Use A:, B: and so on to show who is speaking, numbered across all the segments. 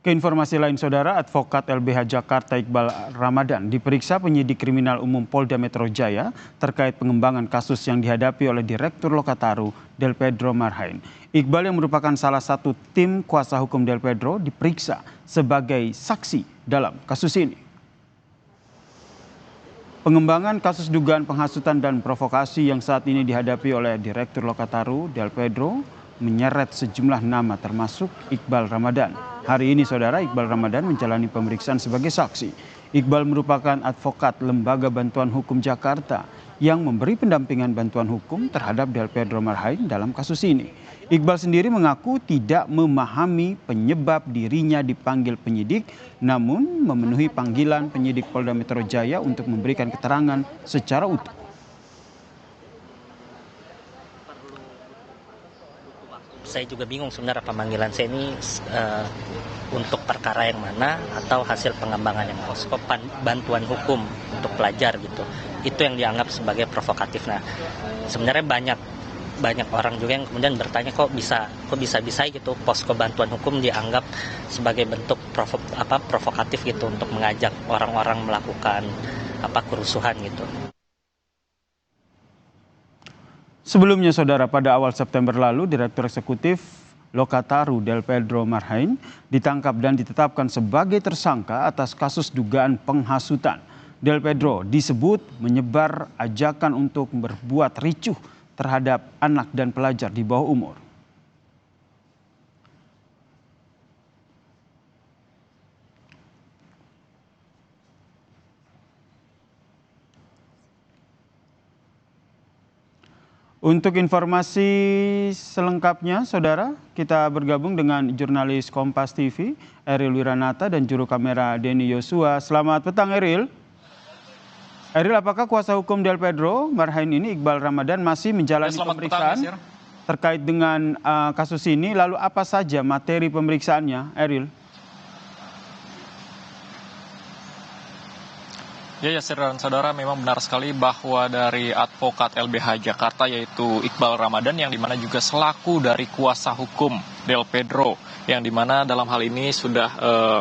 A: Keinformasi lain saudara, advokat LBH Jakarta Iqbal Ramadan diperiksa penyidik kriminal umum Polda Metro Jaya terkait pengembangan kasus yang dihadapi oleh Direktur Lokataru Del Pedro Marhain. Iqbal yang merupakan salah satu tim kuasa hukum Del Pedro diperiksa sebagai saksi dalam kasus ini. Pengembangan kasus dugaan penghasutan dan provokasi yang saat ini dihadapi oleh Direktur Lokataru Del Pedro menyeret sejumlah nama termasuk Iqbal Ramadan. Hari ini saudara, Iqbal Ramadan menjalani pemeriksaan sebagai saksi. Iqbal merupakan advokat Lembaga Bantuan Hukum Jakarta yang memberi pendampingan bantuan hukum terhadap Del Pedro Marhain dalam kasus ini. Iqbal sendiri mengaku tidak memahami penyebab dirinya dipanggil penyidik, namun memenuhi panggilan penyidik Polda Metro Jaya untuk memberikan keterangan secara utuh.
B: Saya juga bingung sebenarnya pemanggilan saya ini untuk perkara yang mana atau hasil pengembangan yang posko bantuan hukum untuk pelajar gitu. Itu yang dianggap sebagai provokatif. Nah, sebenarnya banyak orang juga yang kemudian bertanya kok bisa gitu posko bantuan hukum dianggap sebagai bentuk provokatif gitu untuk mengajak orang-orang melakukan kerusuhan gitu.
A: Sebelumnya saudara, pada awal September lalu Direktur Eksekutif Lokataru Del Pedro Marhain ditangkap dan ditetapkan sebagai tersangka atas kasus dugaan penghasutan. Del Pedro disebut menyebar ajakan untuk berbuat ricuh terhadap anak dan pelajar di bawah umur. Untuk informasi selengkapnya, saudara, kita bergabung dengan jurnalis Kompas TV, Eril Wiranata, dan juru kamera Denny Yosua. Selamat petang, Eril. Eril, apakah kuasa hukum Del Pedro Marhain ini, Iqbal Ramadan, masih menjalani pemeriksaan terkait dengan kasus ini? Lalu apa saja materi pemeriksaannya, Eril?
C: Ya, dan saudara, memang benar sekali bahwa dari advokat LBH Jakarta yaitu Iqbal Ramadan yang dimana juga selaku dari kuasa hukum Del Pedro yang dimana dalam hal ini sudah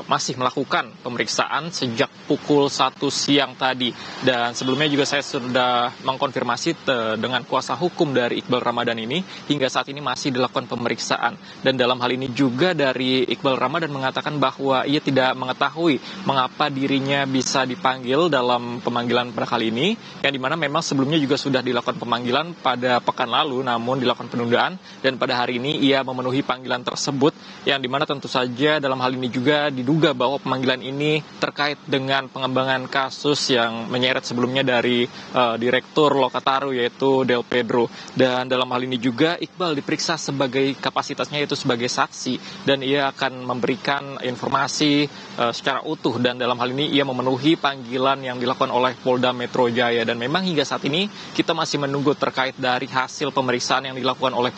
C: masih melakukan pemeriksaan sejak pukul 1 siang tadi, dan sebelumnya juga saya sudah mengkonfirmasi dengan kuasa hukum dari Iqbal Ramadan ini hingga saat ini masih dilakukan pemeriksaan, dan dalam hal ini juga dari Iqbal Ramadan mengatakan bahwa ia tidak mengetahui mengapa dirinya bisa dipanggil dalam pemanggilan pada kali ini, yang dimana memang sebelumnya juga sudah dilakukan pemanggilan pada pekan lalu namun dilakukan penundaan, dan pada hari ini ia memenuhi panggilan tersebut, yang dimana tentu saja dalam hal ini juga diduga bahwa pemanggilan ini terkait dengan pengembangan kasus yang menyeret sebelumnya dari Direktur Lokataru yaitu Del Pedro, dan dalam hal ini juga Iqbal diperiksa sebagai kapasitasnya yaitu sebagai saksi, dan ia akan memberikan informasi secara utuh, dan dalam hal ini ia memenuhi panggilan yang dilakukan oleh Polda Metro Jaya, dan memang hingga saat ini kita masih menunggu terkait dari hasil pemeriksaan yang dilakukan oleh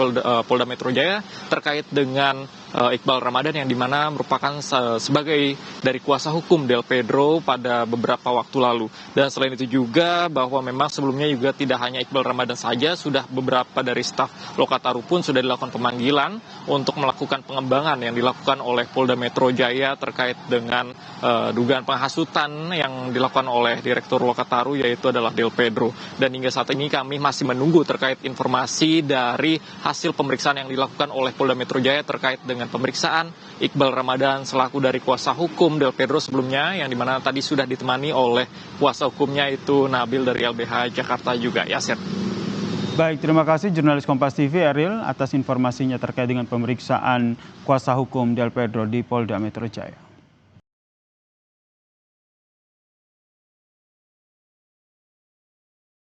C: Polda Metro Jaya terkait dengan Iqbal Ramadan yang dimana merupakan sebagai dari kuasa hukum Del Pedro pada beberapa waktu lalu. Dan selain itu juga bahwa memang sebelumnya juga tidak hanya Iqbal Ramadan saja, sudah beberapa dari staf Lokataru pun sudah dilakukan pemanggilan untuk melakukan pengembangan yang dilakukan oleh Polda Metro Jaya terkait dengan dugaan penghasutan yang dilakukan oleh Direktur Lokataru yaitu adalah Del Pedro. Dan hingga saat ini kami masih menunggu terkait informasi dari hasil pemeriksaan yang dilakukan oleh Polda Metro Jaya terkait dengan pemeriksaan Iqbal Ramadan selaku dari kuasa hukum Del Pedro sebelumnya, yang dimana tadi sudah ditemani oleh kuasa hukumnya itu Nabil dari LBH Jakarta juga. Yasir.
A: Baik, terima kasih jurnalis Kompas TV Eril atas informasinya terkait dengan pemeriksaan kuasa hukum Del Pedro di Polda Metro Jaya.